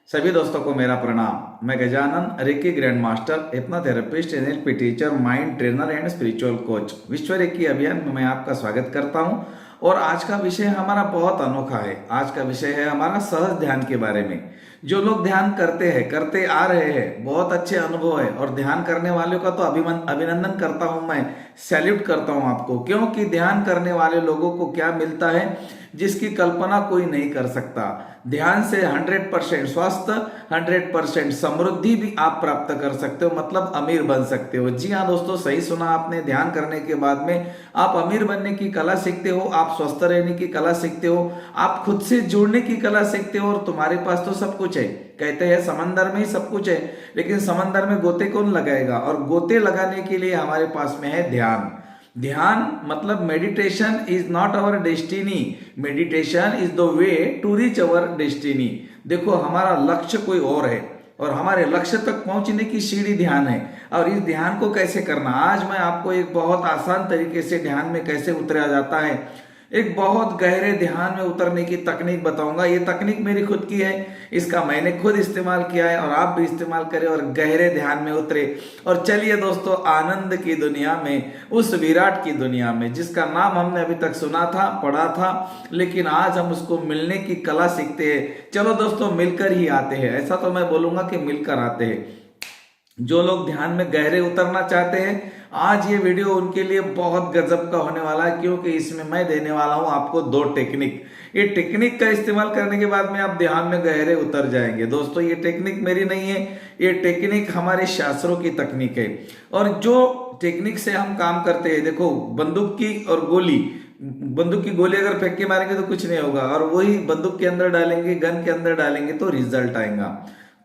सभी दोस्तों को मेरा प्रणाम। मैं Gajanan, reiki grand master, hypnotherapist, NLP teacher, mind trainer and spiritual coach विश्व रेकी अभियान में मैं आपका स्वागत करता हूं। और आज का विषय हमारा बहुत अनोखा है। आज का विषय है हमारा सहज ध्यान के बारे में। जो लोग ध्यान करते हैं, करते आ रहे हैं, बहुत अच्छे अनुभव है। और ध्यान करने वालों का तो अभिनंदन करता हूं, मैं सैल्यूट करता हूं आपको। क्योंकि ध्यान करने वाले लोगों को क्या मिलता है जिसकी कल्पना कोई नहीं कर सकता। ध्यान से 100% स्वस्थ, 100% समृद्धि भी आप प्राप्त कर सकते हो, मतलब अमीर बन सकते हो। जी हाँ दोस्तों, सही सुना आपने। ध्यान करने के बाद में आप अमीर बनने की कला सीखते हो, आप स्वस्थ रहने की कला सीखते हो, आप खुद से जुड़ने की कला सीखते हो। और तुम्हारे पास तो सब कुछ है। कहते हैं समंदर में ही सब कुछ है, लेकिन समंदर में गोते कौन लगाएगा? और गोते लगाने के लिए हमारे पास में है ध्यान। ध्यान मतलब meditation is not our destiny, meditation is the way to reach our destiny. देखो, हमारा लक्ष्य कोई और है और हमारे लक्ष्य तक पहुंचने की सीढ़ी ध्यान है। और इस ध्यान को कैसे करना, आज मैं आपको एक बहुत आसान तरीके से ध्यान में कैसे उतरा जाता है, एक बहुत गहरे ध्यान में उतरने की तकनीक बताऊंगा। ये तकनीक मेरी खुद की है, इसका मैंने खुद इस्तेमाल किया है और आप भी इस्तेमाल करें और गहरे ध्यान में उतरे। और चलिए दोस्तों, आनंद की दुनिया में, उस विराट की दुनिया में जिसका नाम हमने अभी तक सुना था, पढ़ा था, लेकिन आज हम उसको मिलने की कला सीखते हैं। चलो दोस्तों, मिलकर ही आते हैं। ऐसा तो मैं बोलूंगा कि मिलकर आते हैं। जो लोग ध्यान में गहरे उतरना चाहते हैं, आज ये वीडियो उनके लिए बहुत गजब का होने वाला है। क्योंकि इसमें मैं देने वाला हूं आपको 2 टेक्निक। ये टेक्निक का इस्तेमाल करने के बाद में आप ध्यान में गहरे उतर जाएंगे। दोस्तों, ये टेक्निक मेरी नहीं है, ये टेक्निक हमारे शास्त्रों की तकनीक है। और जो टेक्निक से हम काम करते हैं, देखो, बंदूक की और गोली, बंदूक की गोली अगर फेंक के मारेंगे तो कुछ नहीं होगा, और वही बंदूक के अंदर डालेंगे, गन के अंदर डालेंगे तो रिजल्ट आएगा।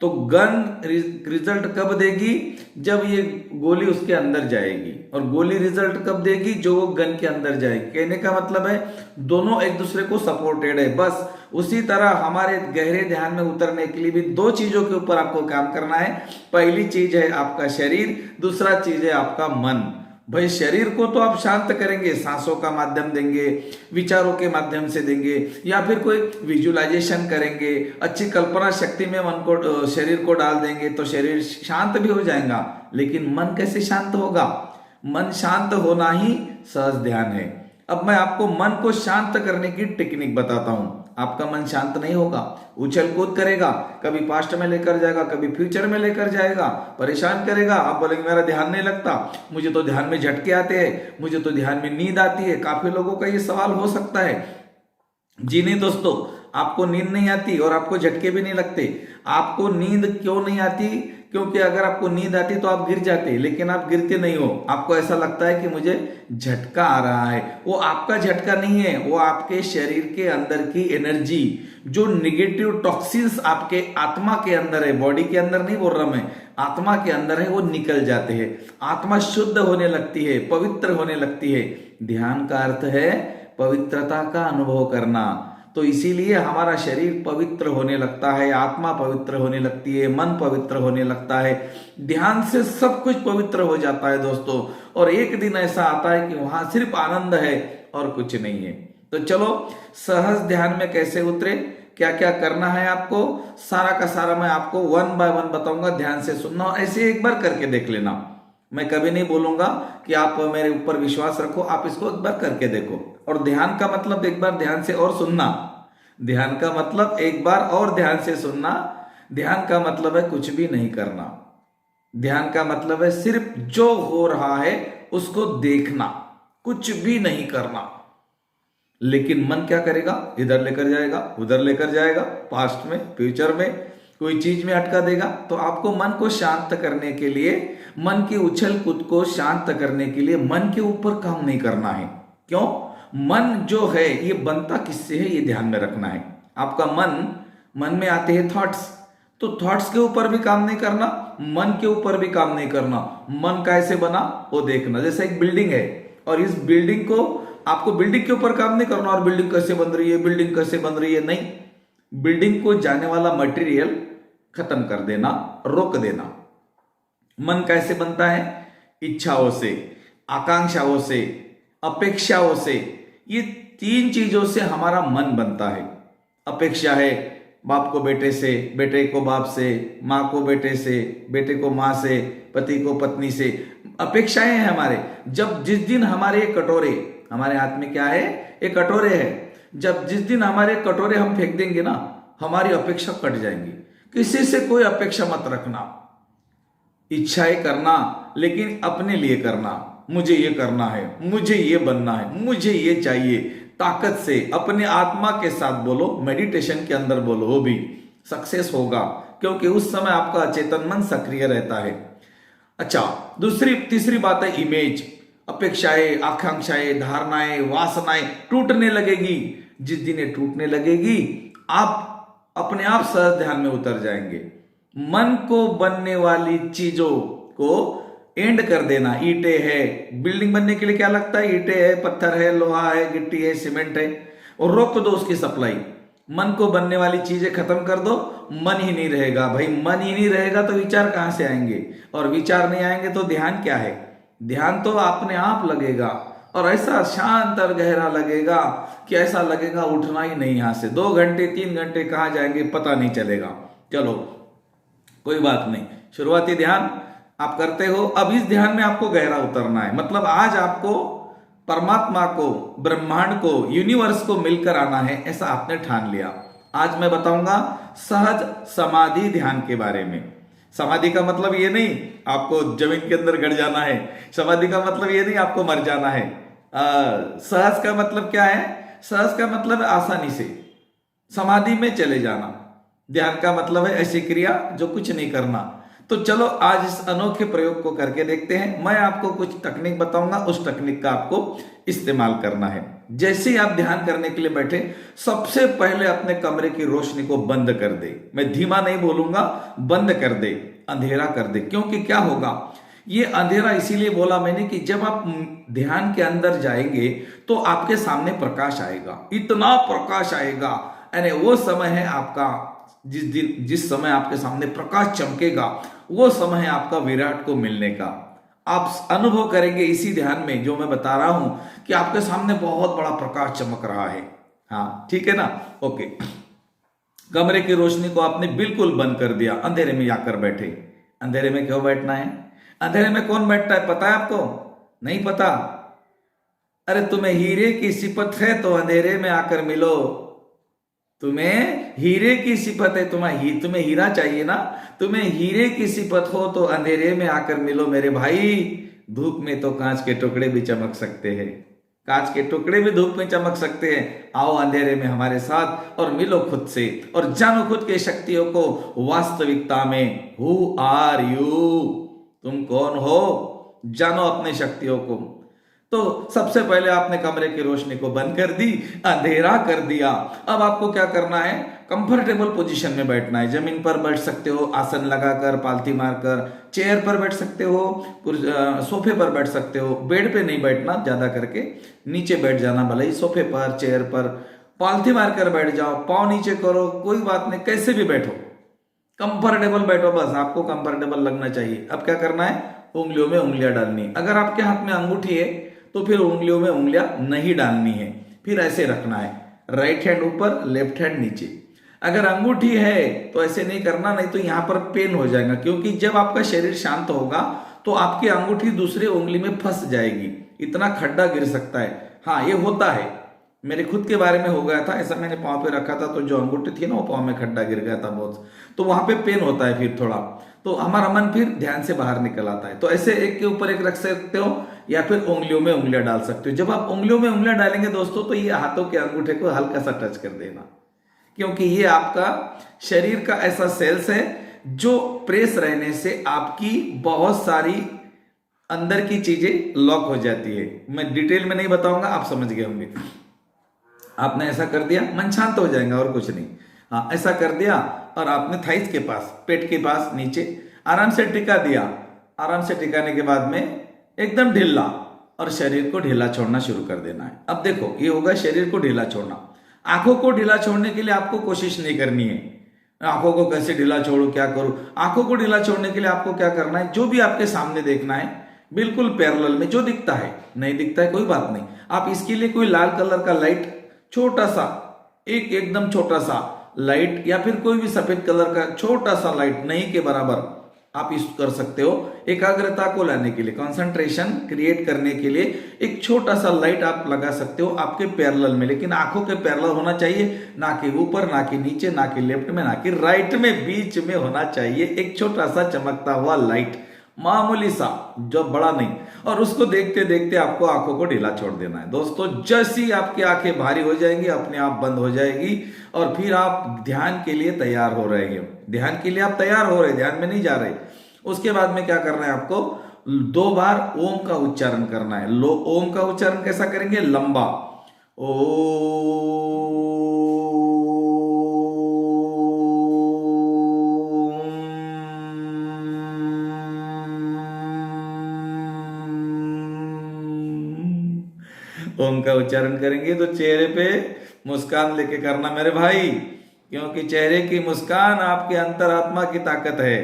तो गन रिजल्ट कब देगी? जब ये गोली उसके अंदर जाएगी। और गोली रिजल्ट कब देगी? जो वो गन के अंदर जाएगी। कहने का मतलब है दोनों एक दूसरे को सपोर्टेड है। बस उसी तरह हमारे गहरे ध्यान में उतरने के लिए भी 2 चीजों के ऊपर आपको काम करना है। पहली चीज है आपका शरीर, दूसरा चीज है आपका मन। भाई, शरीर को तो आप शांत करेंगे, सांसों का माध्यम देंगे, विचारों के माध्यम से देंगे, या फिर कोई विजुअलाइजेशन करेंगे, अच्छी कल्पना शक्ति में मन को, शरीर को डाल देंगे तो शरीर शांत भी हो जाएगा। लेकिन मन कैसे शांत होगा? मन शांत होना ही सहज ध्यान है। अब मैं आपको मन को शांत करने की टेक्निक बताता हूं। आपका मन शांत नहीं होगा, उछल कूद करेगा, कभी पास्ट में लेकर जाएगा, कभी फ्यूचर में लेकर जाएगा, परेशान करेगा। आप बोलेंगे मेरा ध्यान नहीं लगता, मुझे तो ध्यान में झटके आते हैं, मुझे तो ध्यान में नींद आती है। काफी लोगों का ये सवाल हो सकता है। जी नहीं दोस्तों, आपको नींद नहीं आती और आपको झटके भी नहीं लगते। आपको नींद क्यों नहीं आती? क्योंकि अगर आपको नींद आती तो आप गिर जाते, लेकिन आप गिरते नहीं हो। आपको ऐसा लगता है कि मुझे झटका आ रहा है। वो आपका झटका नहीं है, वो आपके शरीर के अंदर की एनर्जी, जो निगेटिव टॉक्सिन्स आपके आत्मा के अंदर है, बॉडी के अंदर नहीं बोल रहा मैं, आत्मा के अंदर है, वो निकल जाते हैं। आत्मा शुद्ध होने लगती है, पवित्र होने लगती है। ध्यान का अर्थ है पवित्रता का अनुभव करना। तो इसीलिए हमारा शरीर पवित्र होने लगता है, आत्मा पवित्र होने लगती है, मन पवित्र होने लगता है। ध्यान से सब कुछ पवित्र हो जाता है दोस्तों। और एक दिन ऐसा आता है कि वहां सिर्फ आनंद है और कुछ नहीं है। तो चलो, सहज ध्यान में कैसे उतरे, क्या क्या करना है आपको, सारा का सारा मैं आपको 1 बाय 1 बताऊंगा। ध्यान से सुनना और ऐसे एक बार करके देख लेना। मैं कभी नहीं बोलूंगा कि आप मेरे ऊपर विश्वास रखो, आप इसको एक बार करके देखो। और ध्यान का मतलब एक बार ध्यान से और सुनना। ध्यान का मतलब एक बार और ध्यान से सुनना। ध्यान का मतलब है कुछ भी नहीं करना। ध्यान का मतलब है सिर्फ जो हो रहा है उसको देखना, कुछ भी नहीं करना। लेकिन मन क्या करेगा? इधर लेकर जाएगा, उधर लेकर जाएगा, पास्ट में, फ्यूचर में, कोई चीज में अटका देगा। तो आपको मन को शांत करने के लिए, मन की उछल कूद को शांत करने के लिए मन के ऊपर काम नहीं करना है। क्यों? मन जो है ये बनता किससे है, ये ध्यान में रखना है। आपका मन में आते हैं थॉट्स, तो थॉट्स के ऊपर भी काम नहीं करना, मन के ऊपर भी काम नहीं करना। मन कैसे बना वो देखना। जैसे एक बिल्डिंग है और इस बिल्डिंग को, आपको बिल्डिंग के ऊपर काम नहीं करना और बिल्डिंग कैसे बन रही है, बिल्डिंग कैसे बन रही है, नहीं। बिल्डिंग को जाने वाला मटेरियल खत्म कर देना, रोक देना। मन कैसे बनता है? इच्छाओं से, आकांक्षाओं से, अपेक्षाओं से। ये 3 चीजों से हमारा मन बनता है। अपेक्षा है बाप को बेटे से, बेटे को बाप से, माँ को बेटे से, बेटे को माँ से, पति को पत्नी से। अपेक्षाएं हैं हमारे। जब जिस दिन हमारे कटोरे, हमारे हाथ में क्या है, एक कटोरे है, जब जिस दिन हमारे कटोरे हम फेंक देंगे ना, हमारी अपेक्षा कट जाएंगी। किसी से कोई अपेक्षा मत रखना, इच्छाएं करना, लेकिन अपने लिए करना। मुझे ये करना है, मुझे ये बनना है, मुझे ये चाहिए। ताकत से अपने आत्मा के साथ बोलो, मेडिटेशन के अंदर बोलो, वो भी सक्सेस होगा, क्योंकि उस समय आपका चेतन मन सक्रिय रहता है। अच्छा, तीसरी बात है इमेज। अपेक्षाएं, आकांक्षाएं, धारणाएं, वासनाएं टूटने लगेगी। जिस दिन ये टूटने लगेगी, आप अपने आप सहज ध्यान में उतर जाएंगे। मन को बनने वाली चीजों को एंड कर देना। ईंटें है, बिल्डिंग बनने के लिए क्या लगता है, ईंटें है, पत्थर है, लोहा है, गिट्टी है, सीमेंट है, और रोक दो उसकी सप्लाई। मन को बनने वाली चीजें खत्म कर दो, मन ही नहीं रहेगा। भाई मन ही नहीं रहेगा तो विचार कहां से आएंगे, और विचार नहीं आएंगे तो ध्यान क्या है। ध्यान तो अपने आप लगेगा, और ऐसा शांत और गहरा लगेगा कि ऐसा लगेगा उठना ही नहीं यहां से। 2 घंटे 3 घंटे कहां जाएंगे पता नहीं चलेगा। चलो कोई बात नहीं, शुरुआती ध्यान आप करते हो। अब इस ध्यान में आपको गहरा उतरना है। मतलब आज आपको परमात्मा को, ब्रह्मांड को, यूनिवर्स को मिलकर आना है, ऐसा आपने ठान लिया। आज मैं बताऊंगा सहज समाधि ध्यान के बारे में। समाधि का मतलब ये नहीं आपको जमीन के अंदर गड़ जाना है। समाधि का मतलब ये नहीं आपको मर जाना है। सहज का मतलब क्या है, सहज का मतलब है आसानी से समाधि में चले जाना। ध्यान का मतलब है ऐसी क्रिया जो कुछ नहीं करना। तो चलो आज इस अनोखे प्रयोग को करके देखते हैं। मैं आपको कुछ तकनीक बताऊंगा, उस तकनीक का आपको इस्तेमाल करना है। जैसे ही आप ध्यान करने के लिए बैठे, सबसे पहले अपने कमरे की रोशनी को बंद कर दे। मैं धीमा नहीं बोलूंगा, बंद कर दे, अंधेरा कर दे। क्योंकि क्या होगा, ये अंधेरा इसीलिए बोला मैंने कि जब आप ध्यान के अंदर जाएंगे तो आपके सामने प्रकाश आएगा, इतना प्रकाश आएगा। यानी वो समय है आपका, जिस समय आपके सामने प्रकाश चमकेगा, वो समय है आपका विराट को मिलने का। आप अनुभव करेंगे इसी ध्यान में जो मैं बता रहा हूं कि आपके सामने बहुत बड़ा प्रकाश चमक रहा है। हाँ ठीक है ना, ओके। कमरे की रोशनी को आपने बिल्कुल बंद कर दिया, अंधेरे में जाकर बैठे। अंधेरे में क्यों बैठना है, अंधेरे में कौन बैठता है पता है आपको, नहीं पता? अरे तुम्हें हीरे की सिफत है तो अंधेरे में आकर मिलो। तुम्हें हीरे की सिफत है, तुम्हें हीरा चाहिए ना, तुम्हें हीरे की सिफत हो तो अंधेरे में आकर मिलो मेरे भाई। धूप में तो कांच के टुकड़े भी चमक सकते हैं, कांच के टुकड़े भी धूप में चमक सकते हैं। आओ अंधेरे में हमारे साथ और मिलो खुद से, और जानो खुद के शक्तियों को वास्तविकता में। हु आर यू, तुम कौन हो, जानो अपने शक्तियों को। तो सबसे पहले आपने कमरे की रोशनी को बंद कर दी, अंधेरा कर दिया। अब आपको क्या करना है, कंफर्टेबल पोजीशन में बैठना है। जमीन पर बैठ सकते हो आसन लगाकर, पालथी मारकर, चेयर पर बैठ सकते हो, सोफे पर बैठ सकते हो। बेड पे नहीं बैठना, ज्यादा करके नीचे बैठ जाना, भले ही सोफे पर, चेयर पर पालथी मारकर बैठ जाओ, पाँव नीचे करो, कोई बात नहीं, कैसे भी बैठो, कंफर्टेबल बैठो, बस आपको कंफर्टेबल लगना चाहिए। अब क्या करना है, उंगलियों में उंगलियां डालनी। अगर आपके हाथ में अंगूठी है तो फिर उंगलियों में उंगलियां नहीं डालनी है, फिर ऐसे रखना है, राइट हैंड ऊपर, लेफ्ट हैंड नीचे। अगर अंगूठी है तो ऐसे नहीं करना, नहीं तो यहां पर पेन हो जाएगा। क्योंकि जब आपका शरीर शांत होगा तो आपकी अंगूठी दूसरी उंगली में फंस जाएगी, इतना खड्डा गिर सकता है। हाँ ये होता है, मेरे खुद के बारे में हो गया था ऐसा। मैंने पाँव पे रखा था तो जो अंगूठी थी ना वो पाँव में खड्डा गिर गया था बहुत, तो वहां पे पेन होता है फिर थोड़ा, तो हमारा मन फिर ध्यान से बाहर निकल आता है। तो ऐसे एक के ऊपर एक रख सकते हो, या फिर उंगलियों में उंगलियां डाल सकते हो। जब आप उंगलियों में उंगलियां डालेंगे दोस्तों, तो ये हाथों के अंगूठे को हल्का सा टच कर देना, क्योंकि ये आपका शरीर का ऐसा सेल्स है जो प्रेस रहने से आपकी बहुत सारी अंदर की चीजें लॉक हो जाती है। मैं डिटेल में नहीं बताऊंगा, आप समझ गए होंगे। आपने ऐसा कर दिया, मन शांत हो जाएगा और कुछ नहीं। हाँ ऐसा कर दिया, और आपने थाइस के पास, पेट के पास नीचे आराम से टिका दिया। आराम से टिकाने के बाद में एकदम ढीला, और शरीर को ढीला छोड़ना शुरू कर देना है। अब देखो ये होगा शरीर को ढीला छोड़ना। आंखों को ढीला छोड़ने के लिए आपको कोशिश नहीं करनी है, आंखों को कैसे ढीला छोड़ू, क्या करूं। आंखों को ढीला छोड़ने के लिए आपको क्या करना है, जो भी आपके सामने देखना है बिल्कुल पैरेलल में, जो दिखता है, नहीं दिखता है कोई बात नहीं। आप इसके लिए कोई लाल कलर का लाइट छोटा सा, एकदम छोटा सा लाइट या फिर कोई भी सफेद कलर का छोटा सा लाइट नहीं के बराबर आप यूज कर सकते हो। एकाग्रता को लाने के लिए, कंसंट्रेशन क्रिएट करने के लिए एक छोटा सा लाइट आप लगा सकते हो आपके पैरेलल में, लेकिन आंखों के पैरेलल होना चाहिए, ना कि ऊपर, ना कि नीचे, ना कि लेफ्ट में, ना कि राइट में, बीच में होना चाहिए एक छोटा सा चमकता हुआ लाइट, मामूली सा, जो बड़ा नहीं। और उसको देखते देखते आपको आंखों को ढीला छोड़ देना है दोस्तों। जैसी आपकी आंखें भारी हो जाएंगी अपने आप बंद हो जाएगी और फिर आप ध्यान के लिए तैयार हो रहे हैं। ध्यान के लिए आप तैयार हो रहे, ध्यान में नहीं जा रहे। उसके बाद में क्या करना है आपको, 2 बार ओम का उच्चारण करना है। ओम का उच्चारण कैसा करेंगे, लंबा ओ, ओम का उच्चारण करेंगे तो चेहरे पे मुस्कान लेके करना मेरे भाई, क्योंकि चेहरे की मुस्कान आपके अंतरात्मा की ताकत है।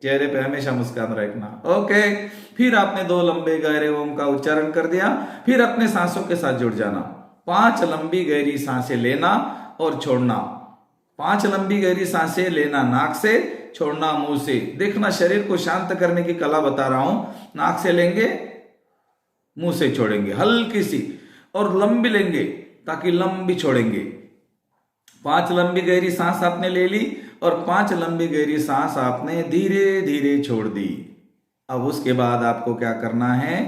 चेहरे पे हमेशा मुस्कान रखना। ओके, फिर आपने 2 लंबे गहरे ओम का उच्चारण कर दिया। फिर अपने सांसों के साथ जुड़ जाना। 5 लंबी गहरी सांसें लेना और छोड़ना। 5 लंबी गहरी सांसें लेना नाक से, छोड़ना मुंह से। देखना, शरीर को शांत करने की कला बता रहा हूं। नाक से लेंगे, मुंह से छोड़ेंगे हल्की सी, और लंबी लेंगे ताकि लंबी छोड़ेंगे। 5 लंबी गहरी सांस आपने ले ली और 5 लंबी गहरी सांस आपने धीरे धीरे छोड़ दी। अब उसके बाद आपको क्या करना है,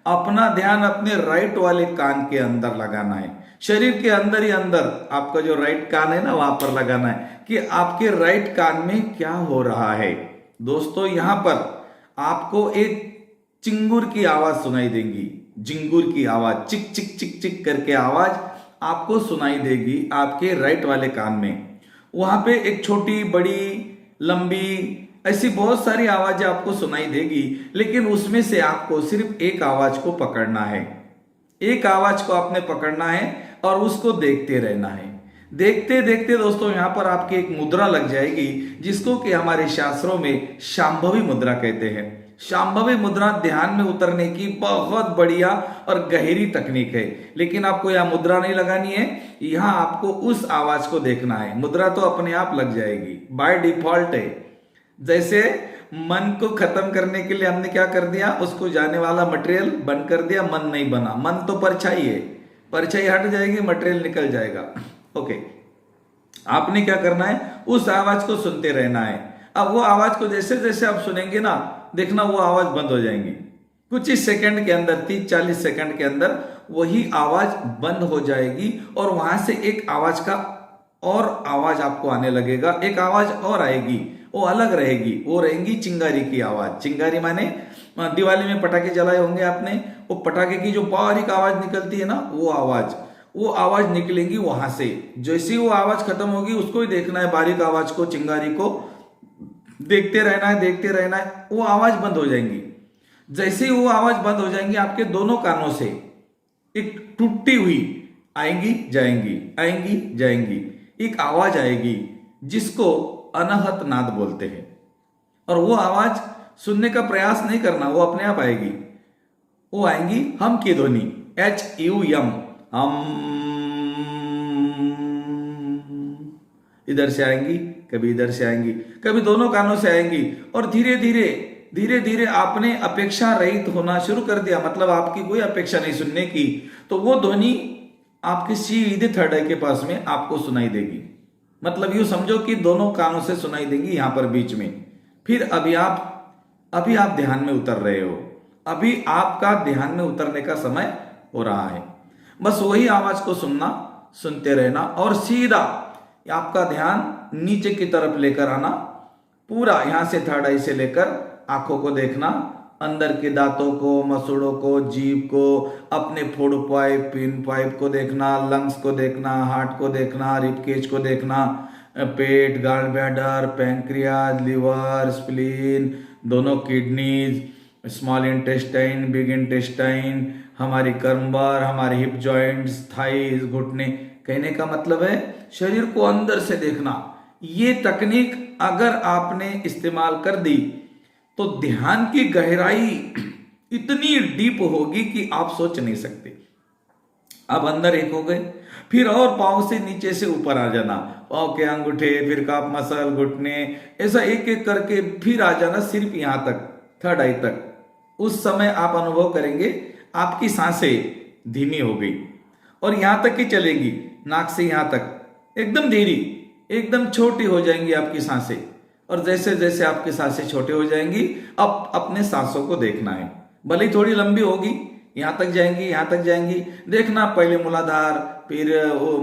अपना ध्यान अपने राइट वाले कान के अंदर लगाना है। शरीर के अंदर ही अंदर आपका जो राइट कान है ना, वहां पर लगाना है कि आपके राइट कान में क्या हो रहा है। दोस्तों, यहां पर आपको एक चिंगुर की आवाज सुनाई देगी। झिंगुर की आवाज, चिक चिक चिक चिक करके आवाज आपको सुनाई देगी आपके राइट वाले कान में। वहां पे एक छोटी, बड़ी, लंबी, ऐसी बहुत सारी आवाजें आपको सुनाई देगी, लेकिन उसमें से आपको सिर्फ एक आवाज को पकड़ना है। एक आवाज को आपने पकड़ना है और उसको देखते रहना है। देखते देखते दोस्तों, यहां पर आपकी एक मुद्रा लग जाएगी, जिसको कि हमारे शास्त्रों में शांभवी मुद्रा कहते हैं। शांभवी मुद्रा ध्यान में उतरने की बहुत बढ़िया और गहरी तकनीक है, लेकिन आपको यह मुद्रा नहीं लगानी है। यहां आपको उस आवाज को देखना है। मुद्रा तो अपने आप लग जाएगी, बाय डिफॉल्ट है। जैसे मन को खत्म करने के लिए हमने क्या कर दिया, उसको जाने वाला मटेरियल बंद कर दिया, मन नहीं बना। मन तो परछाई है, परछाई हट जाएगी, मटेरियल निकल जाएगा। ओके, आपने क्या करना है, उस आवाज को सुनते रहना है। अब वो आवाज को जैसे जैसे आप सुनेंगे ना, देखना वो आवाज बंद हो जाएंगी। कुछ ही सेकंड के अंदर, 30-40 सेकंड के अंदर वही आवाज बंद हो जाएगी और वहां से एक आवाज का और आवाज आपको आने लगेगा। एक आवाज और आएगी, वो अलग रहेगी, वो रहेगी चिंगारी की आवाज। चिंगारी माने दिवाली में पटाखे जलाए होंगे आपने, वो पटाखे की जो बारीक आवाज निकलती है ना, वो आवाज निकलेगी वहां से। जैसे वो आवाज खत्म होगी, उसको ही देखना है, बारीक आवाज को, चिंगारी को देखते रहना है, देखते रहना है। वो आवाज बंद हो जाएंगी। जैसे ही वो आवाज बंद हो जाएंगी, आपके दोनों कानों से एक टूटी हुई आएंगी जाएंगी, आएंगी जाएंगी, एक आवाज आएगी जिसको अनाहत नाद बोलते हैं। और वो आवाज सुनने का प्रयास नहीं करना, वो अपने आप आएगी। वो आएंगी हम की ध्वनि, HUM, हम। इधर से आएंगी, कभी इधर से आएंगी, कभी दोनों कानों से आएंगी। और धीरे धीरे धीरे धीरे आपने अपेक्षा रहित होना शुरू कर दिया, मतलब आपकी कोई अपेक्षा नहीं सुनने की, तो वो ध्वनि आपके सीधे थर्ड आई के पास में आपको सुनाई देगी। मतलब यूं समझो कि दोनों कानों से सुनाई देंगी, यहां पर बीच में। फिर अभी आप ध्यान में उतर रहे हो, अभी आपका ध्यान में उतरने का समय हो रहा है। बस वही आवाज को सुनना, सुनते रहना और सीधा आपका ध्यान नीचे की तरफ लेकर आना। पूरा यहां से थर्ड आई से लेकर आंखों को देखना, अंदर के दांतों को, मसूड़ों को, जीभ को, अपने फूड पाइप, पिन पाइप को देखना, लंग्स को देखना, हार्ट को देखना, रिबकेज को देखना, पेट, gall bladder, pancreas, liver, spleen, दोनों kidneys, small intestine, big intestine, हमारी कर्मबार, हमारे हिप जॉइंट्स, थाइज, घुटने। कहने का मतलब है शरीर को अंदर से देखना। ये तकनीक अगर आपने इस्तेमाल कर दी तो ध्यान की गहराई इतनी डीप होगी कि आप सोच नहीं सकते। अब अंदर एक हो गए, फिर और पाँव से नीचे से ऊपर आ जाना, पाँव के अंगूठे, फिर काफ मसल, घुटने, ऐसा एक एक करके फिर आ जाना सिर्फ यहाँ तक, थर्ड आई तक। उस समय आप अनुभव करेंगे आपकी सांसें धीमी हो गई और यहां तक ही चलेगी, नाक से यहां तक एकदम धीरी, एकदम छोटी हो जाएंगी आपकी सांसें। और जैसे जैसे आपकी सांसें छोटी हो जाएंगी, अब अपने सांसों को देखना है, भले ही थोड़ी लंबी होगी, यहां तक जाएंगी, यहां तक जाएंगी, देखना पहले मूलाधार, फिर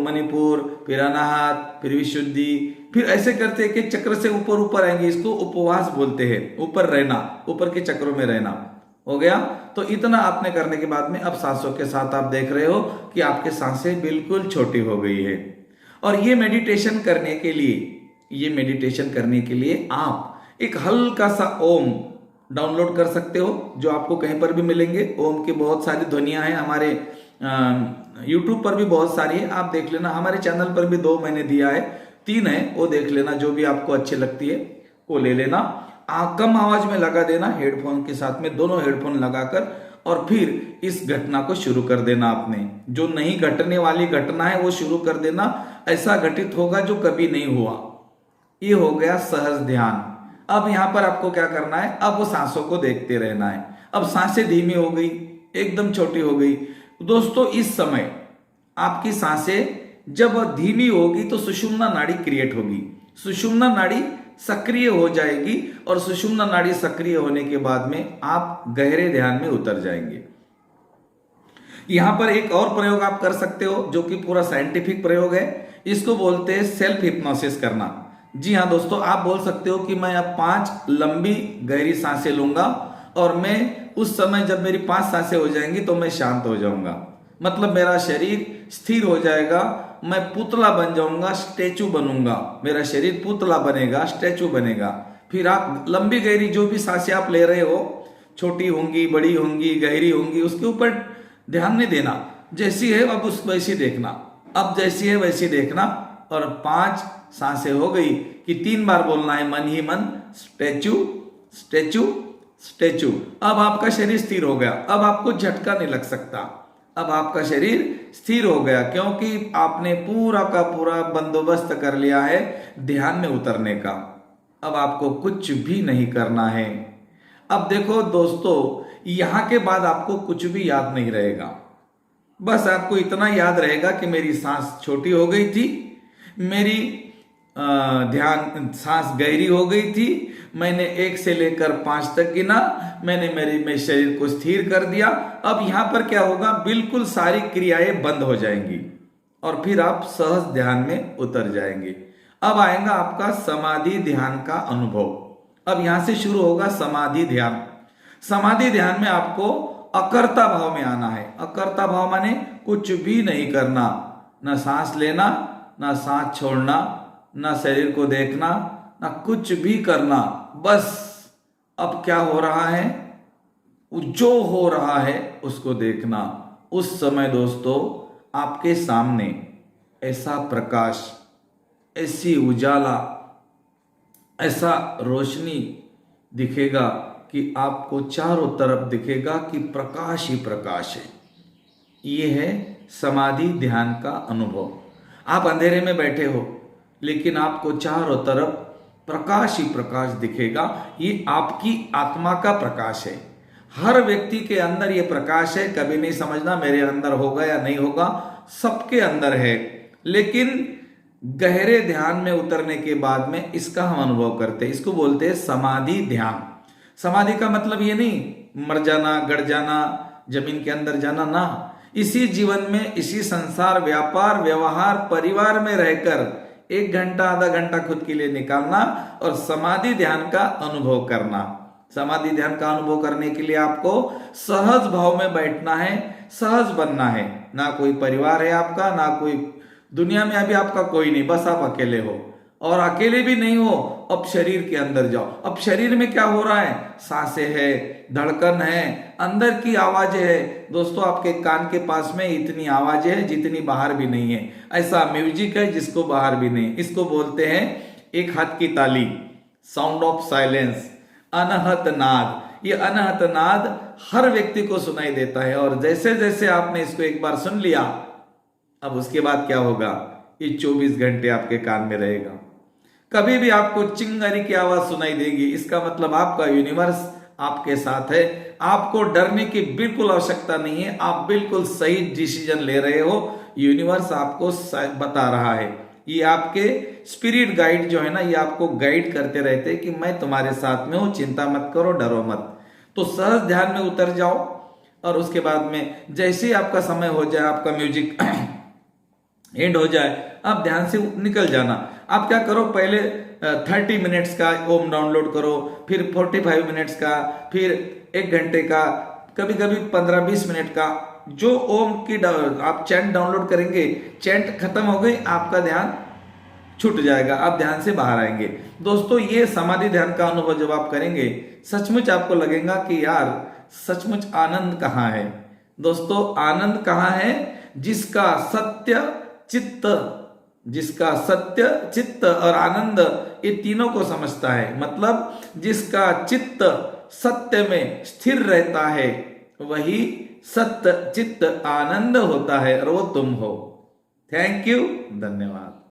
मणिपुर, फिर अनाहत, फिर विशुद्धि, फिर ऐसे करते एक एक चक्र से ऊपर ऊपर आएंगे। इसको उपवास बोलते हैं, ऊपर रहना, ऊपर के चक्रों में रहना। हो गया? तो इतना आपने करने के बाद में अब सांसों के साथ आप देख रहे हो कि आपके सांसें बिल्कुल छोटी हो गई है। और ये मेडिटेशन करने के लिए आप एक हल्का सा ओम डाउनलोड कर सकते हो, जो आपको कहीं पर भी मिलेंगे। ओम की बहुत सारी ध्वनियां हैं, हमारे यूट्यूब पर भी बहुत सारी है, आप देख लेना। हमारे चैनल पर भी 2 मैंने दिया है, 3 है, वो देख लेना, जो भी आपको अच्छी लगती है वो ले लेना। कम आवाज में लगा देना, हेडफोन के साथ में, दोनों हेडफोन लगाकर, और फिर इस घटना को शुरू कर देना। आपने जो नहीं घटने वाली घटना है वो शुरू कर देना, ऐसा घटित होगा जो कभी नहीं हुआ। ये हो गया सहज ध्यान। अब यहां पर आपको क्या करना है, अब वो सांसों को देखते रहना है। अब सांसें धीमी हो गई, एकदम छोटी हो गई। दोस्तों, इस समय आपकी सांसें जब धीमी होगी तो सुषुम्ना नाड़ी क्रिएट होगी, सुषुम्ना नाड़ी सक्रिय हो जाएगी, और सुषुम्ना नाड़ी सक्रिय होने के बाद में आप गहरे ध्यान में उतर जाएंगे। यहां पर एक और प्रयोग आप कर सकते हो, जो कि पूरा साइंटिफिक प्रयोग है। इसको बोलते हैं सेल्फ हिप्नोसिस करना। जी हाँ दोस्तों, आप बोल सकते हो कि मैं अब 5 लंबी गहरी सांसें लूंगा, और मैं उस समय जब मेरी 5 सांसें हो जाएंगी तो मैं शांत हो जाऊंगा, मतलब मेरा शरीर स्थिर हो जाएगा, मैं पुतला बन जाऊंगा, स्टैचू बनूंगा, मेरा शरीर पुतला बनेगा, स्टैचू बनेगा। फिर आप लंबी गहरी जो भी सांसें आप ले रहे हो, छोटी होंगी, बड़ी होंगी, गहरी होंगी, उसके ऊपर ध्यान नहीं देना, जैसी है अब उस वैसी देखना, अब जैसी है वैसी देखना। और 5 सांसें हो गई कि 3 बार बोलना है मन ही मन, स्टैचू स्टैचू स्टैचू। अब आपका शरीर स्थिर हो गया, अब आपको झटका नहीं लग सकता, अब आपका शरीर स्थिर हो गया, क्योंकि आपने पूरा का पूरा बंदोबस्त कर लिया है ध्यान में उतरने का। अब आपको कुछ भी नहीं करना है। अब देखो दोस्तों, यहां के बाद आपको कुछ भी याद नहीं रहेगा, बस आपको इतना याद रहेगा कि मेरी सांस छोटी हो गई थी, मेरी ध्यान सांस गहरी हो गई थी, मैंने 1 से लेकर 5 तक गिना, मैंने मेरे शरीर को स्थिर कर दिया। अब यहां पर क्या होगा, बिल्कुल सारी क्रियाएं बंद हो जाएंगी और फिर आप सहज ध्यान में उतर जाएंगे। अब आएगा आपका समाधि ध्यान का अनुभव। अब यहां से शुरू होगा समाधि ध्यान। समाधि ध्यान में आपको अकर्ता भाव में आना है। अकर्ता भाव माने कुछ भी नहीं करना, ना सांस लेना, ना सांस छोड़ना, ना शरीर को देखना, ना कुछ भी करना। बस अब क्या हो रहा है, जो हो रहा है उसको देखना। उस समय दोस्तों आपके सामने ऐसा प्रकाश, ऐसी उजाला, ऐसा रोशनी दिखेगा कि आपको चारों तरफ दिखेगा कि प्रकाश ही प्रकाश है। ये है समाधि ध्यान का अनुभव। आप अंधेरे में बैठे हो, लेकिन आपको चारों तरफ प्रकाश ही प्रकाश दिखेगा। ये आपकी आत्मा का प्रकाश है। हर व्यक्ति के अंदर ये प्रकाश है। कभी नहीं समझना मेरे अंदर होगा या नहीं होगा, सबके अंदर है। लेकिन गहरे ध्यान में उतरने के बाद में इसका हम अनुभव करते हैं। इसको बोलते हैं समाधि ध्यान। समाधि का मतलब ये नहीं मर जाना, गड़ जाना, जमीन के अंदर जाना, ना। इसी जीवन में, इसी संसार, व्यापार, व्यवहार, परिवार में रहकर 1 घंटा, आधा घंटा खुद के लिए निकालना और समाधि ध्यान का अनुभव करना। समाधि ध्यान का अनुभव करने के लिए आपको सहज भाव में बैठना है, सहज बनना है। ना कोई परिवार है आपका, ना कोई दुनिया में अभी आपका कोई नहीं, बस आप अकेले हो। और अकेले भी नहीं हो, अब शरीर के अंदर जाओ। अब शरीर में क्या हो रहा है, सांसें है, धड़कन है, अंदर की आवाजें है। दोस्तों आपके कान के पास में इतनी आवाजें है जितनी बाहर भी नहीं है। ऐसा म्यूजिक है जिसको बाहर भी नहीं। इसको बोलते हैं एक हाथ की ताली, साउंड ऑफ साइलेंस, अनहत नाद। ये अनहत नाद हर व्यक्ति को सुनाई देता है। और जैसे जैसे आपने इसको एक बार सुन लिया, अब उसके बाद क्या होगा, ये 24 घंटे आपके कान में रहेगा। कभी भी आपको चिंगारी की आवाज सुनाई देगी, इसका मतलब आपका यूनिवर्स आपके साथ है। आपको डरने की बिल्कुल आवश्यकता नहीं है, आप बिल्कुल सही डिसीजन ले रहे हो। यूनिवर्स आपको बता रहा है, ये आपके स्पिरिट गाइड जो है ना, ये आपको गाइड करते रहते हैं कि मैं तुम्हारे साथ में हूं, चिंता मत करो, डरो मत। तो सहज ध्यान में उतर जाओ और उसके बाद में जैसे ही आपका समय हो जाए, आपका म्यूजिक एंड हो जाए, आप ध्यान से निकल जाना। आप क्या करो, पहले 30 मिनट्स का ओम डाउनलोड करो, फिर 45 मिनट्स का, फिर 1 घंटे का, कभी कभी 15-20 मिनट का। जो ओम की आप चैंट डाउनलोड करेंगे, चैंट खत्म हो गई, आपका ध्यान छूट जाएगा, आप ध्यान से बाहर आएंगे। दोस्तों, ये समाधि ध्यान का अनुभव जब आप करेंगे, सचमुच आपको लगेगा कि यार सचमुच आनंद कहाँ है। दोस्तों, आनंद कहाँ है? जिसका सत्य चित्त और आनंद, ये तीनों को समझता है। मतलब जिसका चित्त सत्य में स्थिर रहता है, वही सत्य चित्त आनंद होता है, और वो तुम हो। थैंक यू, धन्यवाद।